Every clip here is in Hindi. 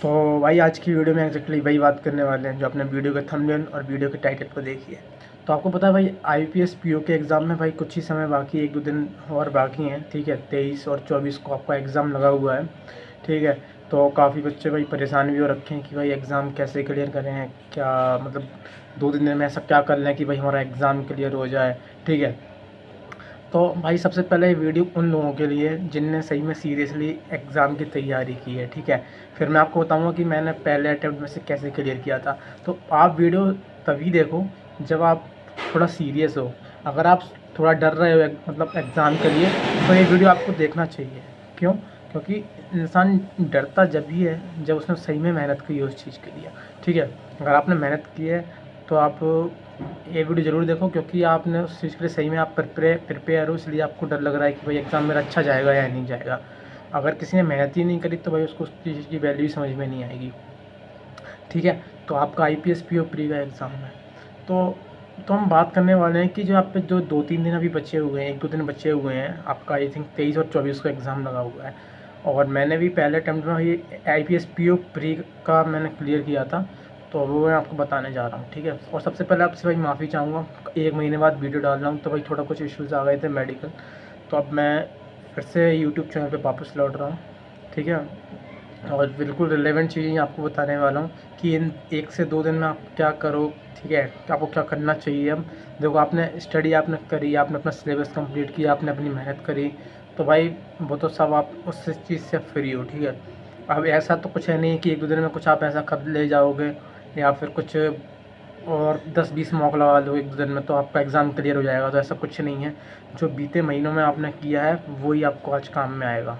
तो भाई आज की वीडियो में एक्जैक्टली वही बात करने वाले हैं जो अपने वीडियो के थंबनेल और वीडियो के टाइटल को देखिए। तो आपको पता है भाई आईपीएस पीओ के एग्ज़ाम में भाई कुछ ही समय बाकी, एक दो दिन और बाकी हैं। ठीक है, 23 और 24 को आपका एग्ज़ाम लगा हुआ है। ठीक है, तो काफ़ी बच्चे भाई परेशान भी हो रखे हैं कि भाई एग्ज़ाम कैसे क्लियर करें, क्या मतलब 2 दिन में ऐसा क्या कर लें कि भाई हमारा एग्ज़ाम क्लियर हो जाए। ठीक है, तो भाई सबसे पहले ये वीडियो उन लोगों के लिए जिनने सही में सीरियसली एग्ज़ाम की तैयारी की है। ठीक है, फिर मैं आपको बताऊंगा कि मैंने पहले अटेम्प्ट में से कैसे क्लियर किया था। तो आप वीडियो तभी देखो जब आप थोड़ा सीरियस हो। अगर आप थोड़ा डर रहे हो मतलब एग्ज़ाम के लिए, तो ये वीडियो आपको देखना चाहिए। क्यों? क्योंकि इंसान डरता जब भी है जब उसने सही में मेहनत की है उस चीज़ के लिए। ठीक है, अगर आपने मेहनत की है तो आप ये वीडियो ज़रूर देखो, क्योंकि आपने उस चीज़ के लिए सही में आप प्रिपेयर हो, इसलिए आपको डर लग रहा है कि भाई एग्ज़ाम मेरा अच्छा जाएगा या नहीं जाएगा। अगर किसी ने मेहनत ही नहीं करी तो भाई उसको उस चीज़ की वैल्यू समझ में नहीं आएगी। ठीक है, तो आपका आईपीएस पीओ प्री का एग्ज़ाम है। तो हम बात करने वाले हैं कि जो आप पे जो 2-3 दिन अभी बचे हुए हैं, 1-2 दिन बचे हुए हैं, आपका आई थिंक 23 और 24 को एग्ज़ाम लगा हुआ है। और मैंने भी पहले अटेम्प्ट में ये आईपीएस पीओ प्री का मैंने क्लियर किया था, तो वो मैं आपको बताने जा रहा हूँ। ठीक है, और सबसे पहले आपसे भाई माफ़ी चाहूँगा, 1 महीने बाद वीडियो डाल रहा हूँ तो भाई थोड़ा कुछ इश्यूज़ आ गए थे मेडिकल, तो अब मैं फिर से यूट्यूब चैनल पे वापस लौट रहा हूँ। ठीक है, और बिल्कुल रिलेवेंट चीज़ें आपको बताने वाला हूँ कि इन 1 से 2 दिन में आप क्या करो। ठीक है, आपको क्या करना चाहिए। अब देखो, आपने स्टडी आपने करी, आपने अपना सिलेबस कंप्लीट किया, आपने अपनी मेहनत करी, तो भाई वो तो सब आप उस चीज़ से फ्री हो। ठीक है, अब ऐसा तो कुछ है नहीं कि 1-2 दिन में कुछ आप ऐसा कर ले जाओगे या फिर कुछ और 10-20 मॉक लगा लो 1-2 दिन में तो आपका एग्ज़ाम क्लियर हो जाएगा। तो ऐसा कुछ नहीं है। जो बीते महीनों में आपने किया है वही आपको आज काम में आएगा,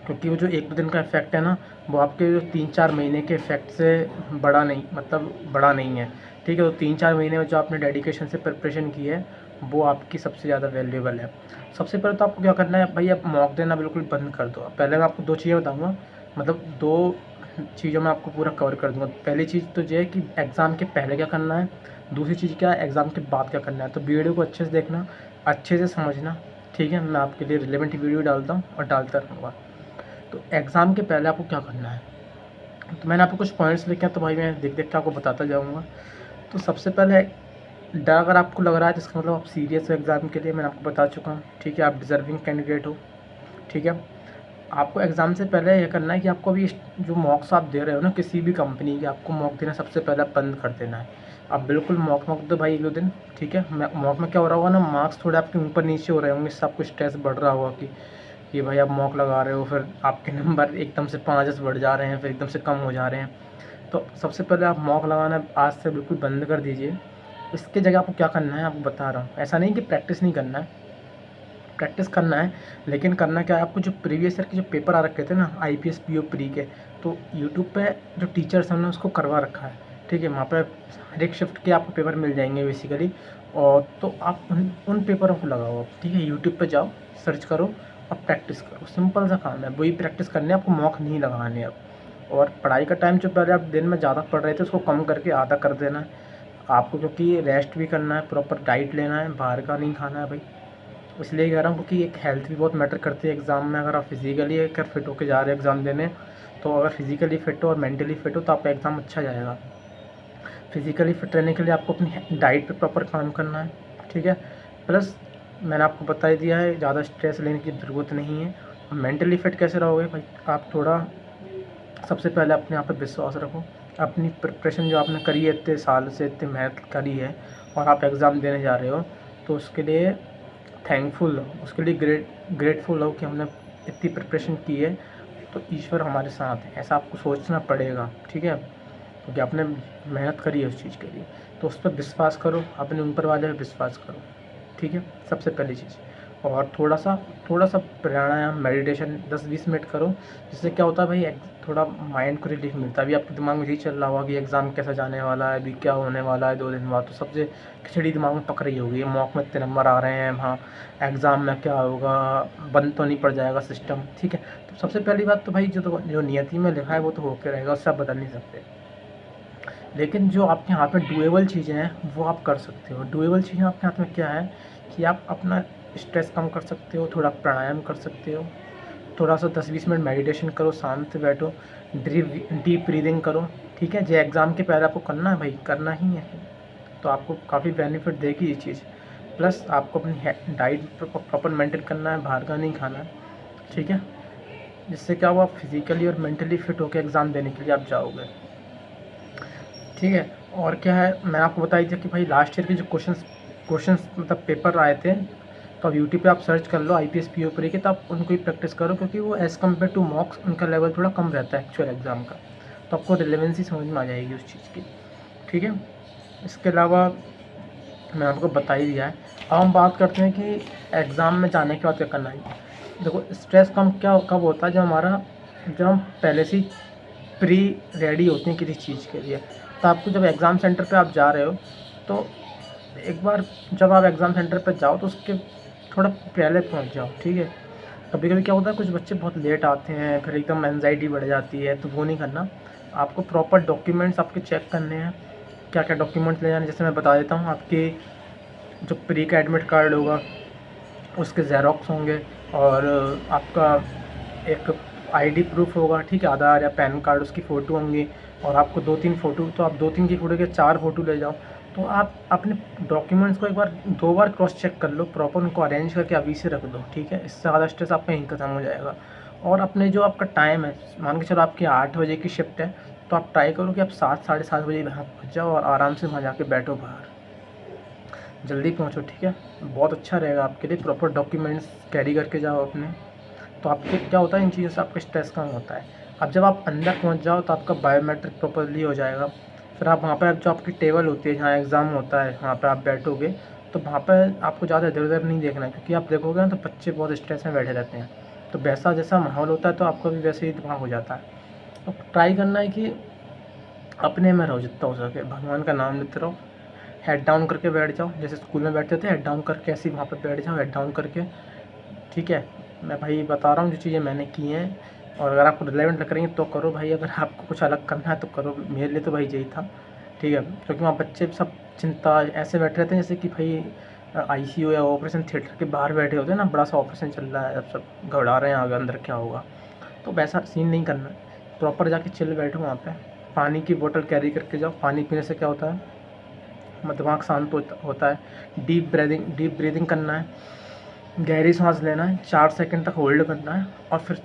क्योंकि वो जो 1-2 दिन का इफ़ेक्ट है ना, वो आपके जो 3-4 महीने के इफ़ेक्ट से बड़ा नहीं, मतलब बड़ा नहीं है। ठीक है, तो 3-4 महीने में जो आपने डेडिकेशन से प्रिपरेशन की है वो आपकी सबसे ज़्यादा वैल्यूएबल है। सबसे पहले तो आपको क्या करना है भाई, आप मॉक देना बिल्कुल बंद कर दो। पहले मैं आपको 2 चीज़ें बताऊँगा, मतलब 2 चीज़ों में आपको पूरा कवर कर दूँगा। पहली चीज़ तो ये है कि एग्ज़ाम के पहले क्या करना है, दूसरी चीज़ क्या है एग्ज़ाम के बाद क्या करना है। तो वीडियो को अच्छे से देखना, अच्छे से समझना। ठीक है, मैं आपके लिए रिलेवेंट वीडियो डालता हूँ और डालता रहूँगा। तो एग्ज़ाम के पहले आपको क्या करना है, तो मैंने आपको कुछ पॉइंट्स लिखे हैं, तो भाई मैं देख देख के आपको बताता जाऊँगा। तो सबसे पहले डर अगर आपको लग रहा है तो इसका मतलब आप सीरियस हो एग्ज़ाम के लिए, मैंने आपको बता चुका हूँ। ठीक है, आप डिज़र्विंग कैंडिडेट हो। ठीक है, आपको एग्ज़ाम से पहले ये करना है कि आपको अभी जो मॉक्स आप दे रहे हो ना किसी भी कंपनी के, आपको मॉक देना सबसे पहले बंद कर देना है। आप बिल्कुल मॉक दो भाई 1-2 दिन। ठीक है, मॉक में क्या हो रहा होगा ना, मार्क्स थोड़े आपके ऊपर नीचे हो रहे होंगे, इससे आपको स्ट्रेस बढ़ रहा होगा कि भाई आप मॉक लगा रहे हो, फिर आपके नंबर एकदम से 5-10 बढ़ जा रहे हैं, फिर एकदम से कम हो जा रहे हैं। तो सबसे पहले आप मॉक लगाना आज से बिल्कुल बंद कर दीजिए। इसके जगह आपको क्या करना है आपको बता रहा हूँ। ऐसा नहीं कि प्रैक्टिस नहीं करना है, प्रैक्टिस करना है, लेकिन करना क्या है आपको, जो प्रीवियस ईयर के जो पेपर आ रखे थे ना आईपीएस पीओ प्री के, तो यूट्यूब पे जो टीचर्स हैं उन्होंने उसको करवा रखा है। ठीक है, वहाँ पर हर एक शिफ्ट के आपको पेपर मिल जाएंगे बेसिकली। और तो आप उन पेपरों को लगाओ। ठीक है, यूट्यूब पे जाओ, सर्च करो और प्रैक्टिस करो। सिंपल सा काम है, वही प्रैक्टिस करनी है, आपको मॉक नहीं लगाने अब। और पढ़ाई का टाइम जो पहले आप दिन में ज़्यादा पढ़ रहे थे उसको कम करके आधा कर देना है आपको, क्योंकि रेस्ट भी करना है, प्रॉपर डाइट लेना है, बाहर का नहीं खाना है भाई। इसलिए कह रहा हूँ क्योंकि एक हेल्थ भी बहुत मैटर करती है एग्ज़ाम में। अगर आप फिज़िकली अगर फिट होकर जा रहे हो एग्ज़ाम देने, तो अगर फिज़िकली फ़िट हो और मेंटली फ़िट हो तो आपका एग्ज़ाम अच्छा जाएगा। फिज़िकली फ़िट रहने के लिए आपको अपनी डाइट पे प्रॉपर काम करना है। ठीक है, प्लस मैंने आपको बता ही दिया है, ज़्यादा स्ट्रेस लेने की ज़रूरत नहीं है। और मेंटली फ़िट कैसे रहोगे भाई, आप थोड़ा सबसे पहले अपने आप पे विश्वास रखो। अपनी प्रिपरेशन जो आपने करी है, इतने साल से इतनी मेहनत करी है और आप एग्ज़ाम देने जा रहे हो, तो उसके लिए थैंकफुल हो, उसके लिए ग्रेटफुल हो कि हमने इतनी प्रिपरेशन की है, तो ईश्वर हमारे साथ है, ऐसा आपको सोचना पड़ेगा। ठीक है, क्योंकि आपने मेहनत करी है उस चीज़ के लिए, तो उस पर विश्वास करो, अपने ऊपर वाले पे विश्वास करो। ठीक है, सबसे पहली चीज़। और थोड़ा सा प्राणायाम मेडिटेशन 10-20 मिनट करो, जिससे क्या होता है भाई थोड़ा माइंड को रिलीफ मिलता है। अभी आपके दिमाग में यही चल रहा होगा कि एग्ज़ाम कैसा जाने वाला है, अभी क्या होने वाला है 2 दिन बाद, तो सबसे खिचड़ी दिमाग में पक रही होगी, मॉक में इतने नंबर आ रहे हैं, हाँ एग्ज़ाम में क्या होगा, बंद तो नहीं पड़ जाएगा सिस्टम। ठीक है, तो सबसे पहली बात तो भाई जो नियति में लिखा है वो तो होके रहेगा, उससे आप बदल नहीं सकते। लेकिन जो आपके हाथ में डूएबल चीज़ें हैं वो आप कर सकते हो। डूएबल चीज़ें आपके हाथ में क्या है कि आप अपना स्ट्रेस कम कर सकते हो, थोड़ा प्राणायाम कर सकते हो, थोड़ा सा 10-20 मिनट मेडिटेशन करो, शांत से बैठो, डीप ब्रीदिंग करो, ठीक है। जो एग्ज़ाम के पहले आपको करना है भाई, करना ही है, तो आपको काफ़ी बेनिफिट देगी ये चीज़। प्लस आपको अपनी डाइट प्रॉपर मेंटेन करना है, बाहर का नहीं खाना है, ठीक है, जिससे क्या हुआ, आप फिज़िकली और मेंटली फिट होकर एग्ज़ाम देने के लिए आप जाओगे, ठीक है। और क्या है, मैं आपको बताई थी कि भाई लास्ट ईयर के जो क्वेश्चंस मतलब पेपर आए थे, तो अब यूट्यूब पे आप सर्च कर लो IPS PO प्री के, तो आप उनको ही प्रैक्टिस करो, क्योंकि वो एज़ कम्पेयर टू मॉक्स उनका लेवल थोड़ा कम रहता है एक्चुअल एग्ज़ाम का, तो आपको रिलेवेंसी समझ में आ जाएगी उस चीज़ की, ठीक है। इसके अलावा मैं आपको बता ही दिया है। अब हम बात करते हैं कि एग्ज़ाम में जाने के बाद क्या करना है। देखो, स्ट्रेस कब होता है, जब हम पहले से ही प्री रेडी होते हैं किसी चीज़ के लिए। तो आपको जब एग्ज़ाम सेंटर पे आप जा रहे हो, तो एक बार जब आप एग्ज़ाम सेंटर पे जाओ तो उसके थोड़ा पहले पहुंच जाओ, ठीक है। कभी-कभी क्या होता है, कुछ बच्चे बहुत लेट आते हैं, फिर एकदम एंग्ज़ायटी बढ़ जाती है, तो वो नहीं करना। आपको प्रॉपर डॉक्यूमेंट्स आपके चेक करने हैं, क्या-क्या डॉक्यूमेंट्स ले जाने, जैसे मैं बता देता हूँ। आपके जो प्री का एडमिट कार्ड होगा, उसके ज़ेरॉक्स होंगे, और आपका एक आईडी प्रूफ होगा, ठीक है, आधार या पैन कार्ड, उसकी फ़ोटो होंगी, और आपको 2-3 फ़ोटो, तो आप 2-3 की फ़ोटो के 4 फ़ोटो ले जाओ। तो आप अपने डॉक्यूमेंट्स को एक बार 2 बार क्रॉस चेक कर लो, प्रॉपर उनको अरेंज करके अभी से रख दो, ठीक है। इससे ज़्यादा स्ट्रेस आपका यहीं खत्म हो जाएगा। और अपने जो आपका टाइम है, मान के चलो आपकी 8 बजे की शिफ्ट है, तो आप ट्राई करो कि आप 7 साढ़े 7 बजे वहाँ पहुँच जाओ, और आराम से वहाँ जाके बैठो बाहर, जल्दी पहुँचो, ठीक है। बहुत अच्छा रहेगा आपके लिए, प्रॉपर डॉक्यूमेंट्स कैरी करके जाओ अपने। तो आपके क्या होता है, इन चीज़ों से आपका स्ट्रेस कम होता है। अब जब आप अंदर पहुंच जाओ तो आपका बायोमेट्रिक प्रॉपर्ली हो जाएगा। फिर आप वहाँ पर जो आपकी टेबल होती है जहाँ एग्ज़ाम होता है, वहाँ पे आप बैठोगे, तो वहाँ पर आपको ज़्यादा इधर-उधर नहीं देखना है, क्योंकि आप देखोगे ना तो बच्चे बहुत स्ट्रेस में बैठे रहते हैं। तो वैसा जैसा माहौल होता है, तो आपका भी वैसे ही दिमाग हो जाता है। तो ट्राई करना है कि अपने में रहो जितना हो सके, भगवान का नाम लेते रहो, हेड डाउन करके बैठ जाओ, जैसे स्कूल में बैठते थे हेड डाउन करके, ऐसे ही वहाँ पर बैठ जाओ हेड डाउन करके, ठीक है। मैं भाई बता रहा हूँ जो चीज़ें मैंने की हैं, और अगर आपको रिलेवेंट लग रही हैं तो करो भाई, अगर आपको कुछ अलग करना है तो करो। मेरे लिए तो भाई यही था, ठीक है, क्योंकि वहाँ बच्चे सब चिंता ऐसे बैठे रहते हैं जैसे कि भाई ICU या ऑपरेशन थिएटर के बाहर बैठे होते हैं ना, बड़ा सा ऑपरेशन चल रहा है, अब सब घबरा रहे हैं आगे अंदर क्या होगा। तो वैसा सीन नहीं करना है, प्रॉपर जाके चिल बैठो वहाँ पे, पानी की बोतल कैरी करके जाओ। पानी पीने से क्या होता है, दिमाग शांत होता है। डीप ब्रीदिंग करना है, गहरी सांस लेना है, 4 सेकंड तक होल्ड करना है, और फिर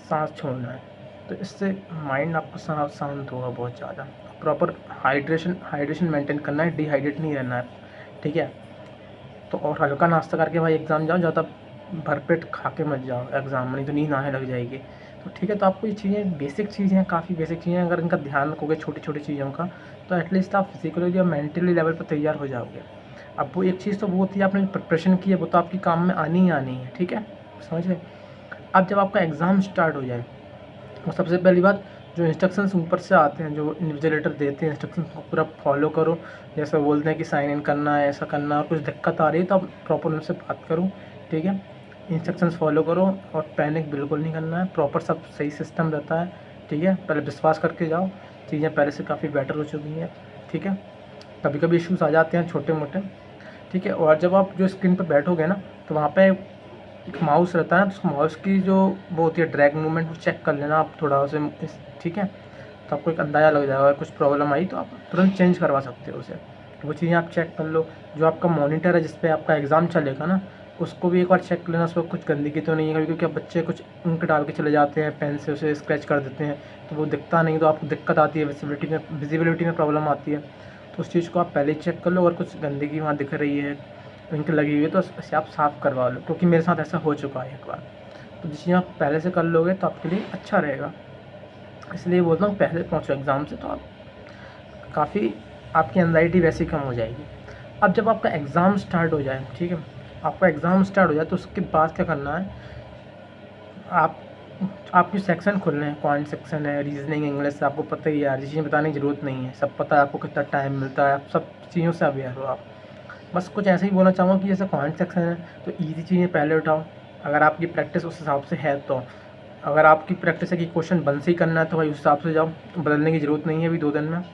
सांस छोड़ना है। तो इससे माइंड आपका शांत होगा बहुत ज़्यादा। प्रॉपर हाइड्रेशन मेंटेन करना है, डिहाइड्रेट नहीं रहना है, ठीक है। तो और हल्का नाश्ता करके भाई एग्ज़ाम जाओ, ज़्यादा भरपेट खा के मत जाओ एग्ज़ाम में, नहीं तो नींद आने लग जाएगी। तो ठीक है, तो आपको ये चीज़ें बेसिक चीज़ें हैं, काफ़ी बेसिक चीज़ें हैं, अगर इनका ध्यान रखोगे छोटी-छोटी चीज़ों का, तो एटलीस्ट आप फिज़िकली और मेंटली लेवल पर तैयार हो जाओगे। अब वो एक चीज़ तो वो होती है, आपने प्रिपरेशन की है, वो तो आपके काम में आनी ही आनी है, ठीक है, समझ गए। अब जब आपका एग्ज़ाम स्टार्ट हो जाए, तो सबसे पहली बात, जो इंस्ट्रक्शंस ऊपर से आते हैं, जो इन्विजिलेटर देते हैं, इंस्ट्रक्शंस को पूरा फॉलो करो। जैसे बोलते हैं कि साइन इन करना है, ऐसा करना है, और कुछ दिक्कत आ रही है तो आप प्रॉपर उनसे बात करो, ठीक है। इंस्ट्रक्शंस फॉलो करो, और पैनिक बिल्कुल नहीं करना है, प्रॉपर सब सही सिस्टम रहता है, ठीक है। पहले विश्वास करके जाओ, चीज़ें पहले से काफ़ी बेटर हो चुकी हैं, ठीक है। कभी-कभी इश्यूज़ आ जाते हैं छोटे-मोटे, ठीक है। और जब आप जो स्क्रीन पर बैठोगे ना, तो वहाँ पे एक माउस रहता है ना, तो उस माउस की जो वो होती है ड्रैग मूवमेंट, वो चेक कर लेना आप थोड़ा उसे, ठीक है। तो आपको एक अंदाज़ा लग जाएगा, कुछ प्रॉब्लम आई तो आप तुरंत चेंज करवा सकते हो उसे। वो चीज़ें आप चेक कर लो। जो आपका मॉनिटर है जिस पे आपका एग्ज़ाम चलेगा ना, उसको भी एक बार चेक कर लेना, उसमें कुछ गंदगी तो नहीं है, क्योंकि अब बच्चे कुछ इंक डाल के चले जाते हैं, पेन से उसे स्क्रैच कर देते हैं, तो वो दिखता नहीं, तो आपको दिक्कत आती है, विजिबिलिटी में प्रॉब्लम आती है। तो उस चीज़ को आप पहले चेक कर लो, अगर कुछ गंदगी वहाँ दिख रही है, इंक लगी हुई है, तो उसे आप साफ़ करवा लो, क्योंकि मेरे साथ ऐसा हो चुका है एक बार। तो चीज़ें आप पहले से कर लोगे तो आपके लिए अच्छा रहेगा। इसलिए बोलता हूँ पहले पहुँचो एग्ज़ाम से, तो आप काफ़ी, आपकी एंग्ज़ायटी वैसे ही कम हो जाएगी। अब जब आपका एग्ज़ाम स्टार्ट हो जाए, ठीक है, आपका एग्ज़ाम स्टार्ट हो जाए, तो उसके बाद क्या करना है, आप आपके सेक्शन खुल रहे हैं, क्वांट सेक्शन है, रीजनिंग, इंग्लिश, आपको पता ही है यार, ये चीज़ें बताने की ज़रूरत नहीं है, सब पता है आपको कितना टाइम मिलता है, आप सब चीज़ों से अवेयर हो आप। बस कुछ ऐसे ही बोलना चाहूँगा कि जैसे क्वांट सेक्शन है, तो ईज़ी चीज़ें पहले उठाओ, अगर आपकी प्रैक्टिस उस हिसाब से है तो। अगर आपकी प्रैक्टिस है कि क्वेश्चन बंद से ही करना है, तो भाई उस हिसाब से जाओ, बदलने की ज़रूरत नहीं है अभी 2 दिन में।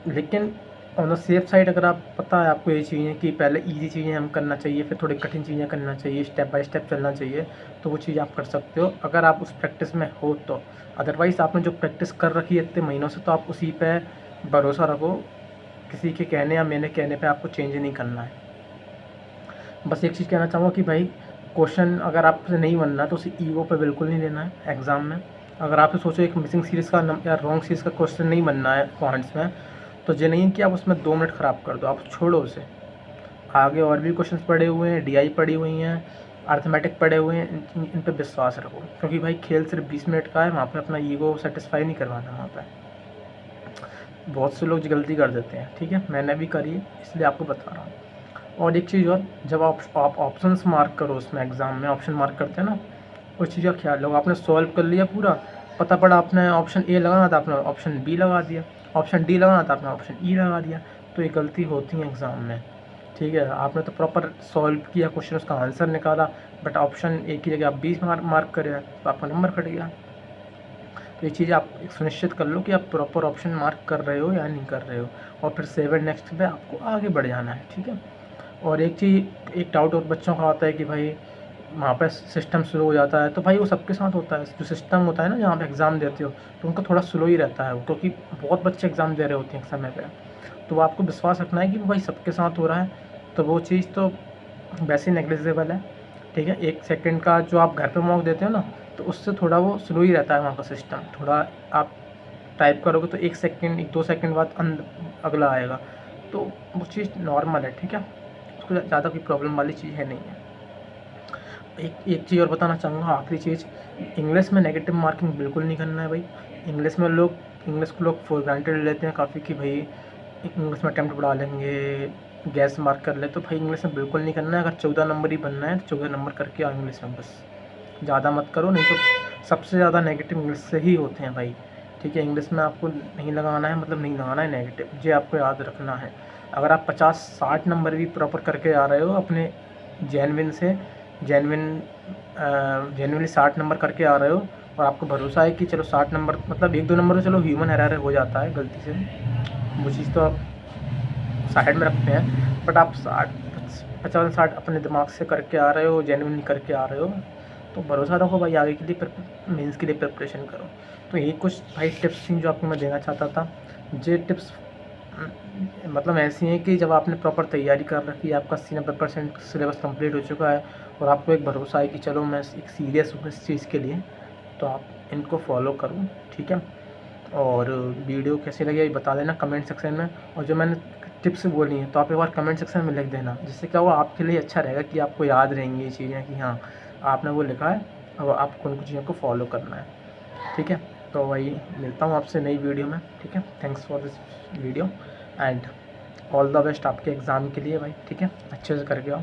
लेकिन ऑन द सेफ साइड अगर आप पता है आपको ये चीज़ें कि पहले इजी चीज़ें हम करना चाहिए, फिर थोड़ी कठिन चीज़ें करना चाहिए, स्टेप बाय स्टेप चलना चाहिए, तो वो चीज़ आप कर सकते हो अगर आप उस प्रैक्टिस में हो तो। अदरवाइज़ आपने जो प्रैक्टिस कर रखी है इतने महीनों से, तो आप उसी पे भरोसा रखो, किसी के कहने या मेरे कहने पे आपको चेंज नहीं करना है। बस एक चीज़ कहना चाहूँगा कि भाई क्वेश्चन अगर आपसे नहीं बनना तो उसे ईगो पे बिल्कुल नहीं लेना है एग्ज़ाम में। अगर आप सोचो एक मिसिंग सीरीज़ का या रॉन्ग सीरीज़ का क्वेश्चन नहीं बनना है पॉइंट्स में, तो ये नहीं कि आप उसमें 2 मिनट ख़राब कर दो, आप छोड़ो उसे। आगे और भी क्वेश्चंस पड़े हुए हैं, डीआई पड़ी हुई हैं, अर्थमेटिक पड़े हुए हैं, इन पे विश्वास रखो, क्योंकि भाई खेल सिर्फ 20 मिनट का है, वहाँ पे अपना ईगो सेटिस्फाई नहीं करवाना वहाँ पे। बहुत से लोग गलती कर देते हैं, ठीक है, मैंने भी करी है, इसलिए आपको बता रहा हूँ। और एक चीज़ और, जब आप ऑप्शंस मार्क करो उसमें एग्ज़ाम में ऑप्शन मार्क करते हैं ना, उस चीज़ का ख्याल रखो। आपने सॉल्व कर लिया पूरा, पता पड़ा आपने ऑप्शन ए लगाना था, आपने ऑप्शन बी लगा दिया, ऑप्शन डी लगाना था, आपने ऑप्शन ई लगा दिया, तो ये गलती होती है एग्ज़ाम में, ठीक है। आपने तो प्रॉपर सॉल्व किया क्वेश्चन, उसका आंसर निकाला, बट ऑप्शन ए की जगह आप 20 मार्क करे तो आपका नंबर कट गया। तो ये चीज़ आप सुनिश्चित कर लो कि आप प्रॉपर ऑप्शन मार्क कर रहे हो या नहीं कर रहे हो, और फिर सेव एंड नेक्स्ट पे आपको आगे बढ़ जाना है, ठीक है। और एक चीज़, एक डाउट और बच्चों का आता है कि भाई वहाँ पे सिस्टम स्लो हो जाता है, तो भाई वो सबके साथ होता है। जो सिस्टम होता है ना जहाँ पे एग्ज़ाम देते हो, तो उनका थोड़ा स्लो ही रहता है वो, क्योंकि बहुत बच्चे एग्ज़ाम दे रहे होते हैं समय पे। तो आपको विश्वास रखना है कि भाई सबके साथ हो रहा है, तो वो चीज़ तो वैसे ही नेग्लिजिबल है, ठीक है। 1 सेकंड का जो आप घर पे मॉक देते हो ना, तो उससे थोड़ा वो स्लो ही रहता है वहाँ का सिस्टम। थोड़ा आप टाइप करोगे तो 1 सेकंड 1-2 सेकंड बाद अगला आएगा, तो वो चीज़ नॉर्मल है, ठीक है। उसको ज़्यादा कोई प्रॉब्लम वाली चीज़ है नहीं है। एक चीज़ और बताना चाहूँगा, आखिरी चीज़, इंग्लिश में नेगेटिव मार्किंग बिल्कुल नहीं करना है भाई। इंग्लिश को लोग फॉर ग्रांटेड लेते हैं काफ़ी कि भाई इंग्लिश में अटेम्प्ट बढ़ा लेंगे, गैस मार्क कर ले, तो भाई इंग्लिश में बिल्कुल नहीं करना है। अगर 14 नंबर ही बनना है तो 14 नंबर करके आओ इंग्लिश में, बस ज़्यादा मत करो, नहीं तो सबसे ज़्यादा नेगेटिव इंग्लिश से ही होते हैं भाई, ठीक है। इंग्लिश में आपको नहीं लगाना है, मतलब नहीं लगाना है नेगेटिव, ये आपको याद रखना है। अगर आप 50-60 नंबर भी प्रॉपर करके आ रहे हो अपने जेन्युइनली 60 नंबर करके आ रहे हो, और आपको भरोसा है कि चलो 60 नंबर, मतलब 1-2 नंबर तो चलो ह्यूमन एरर हो जाता है गलती से, वो चीज़ तो आप साइड में रखते हैं, बट आप 50-60 अपने दिमाग से करके आ रहे हो, जेन्युइनली करके आ रहे हो, तो भरोसा रखो भाई, आगे के लिए मेंस के लिए प्रिपरेशन करो। तो यही कुछ भाई टिप्स थी जो आपको मैं देना चाहता था। ये टिप्स मतलब ऐसी हैं कि जब आपने प्रॉपर तैयारी कर रखी है, आपका 90% सिलेबस कंप्लीट हो चुका है, और आपको एक भरोसा है कि चलो मैं एक सीरियस हूँ इस चीज़ के लिए, तो आप इनको फॉलो करो, ठीक है। और वीडियो कैसी लगी ये बता देना कमेंट सेक्शन में, और जो मैंने टिप्स बोली हैं तो आप एक बार कमेंट सेक्शन में लिख देना, जिससे क्या हुआ आपके लिए अच्छा रहेगा कि आपको याद रहेंगी ये चीज़ें कि हाँ आपने वो लिखा है, और आपको उन चीज़ों को फॉलो करना है, ठीक है। तो वही मिलता हूँ आपसे नई वीडियो में, ठीक है। Thanks for this video and all the best आपके एग्ज़ाम के लिए भाई, ठीक है, अच्छे से करके आओ।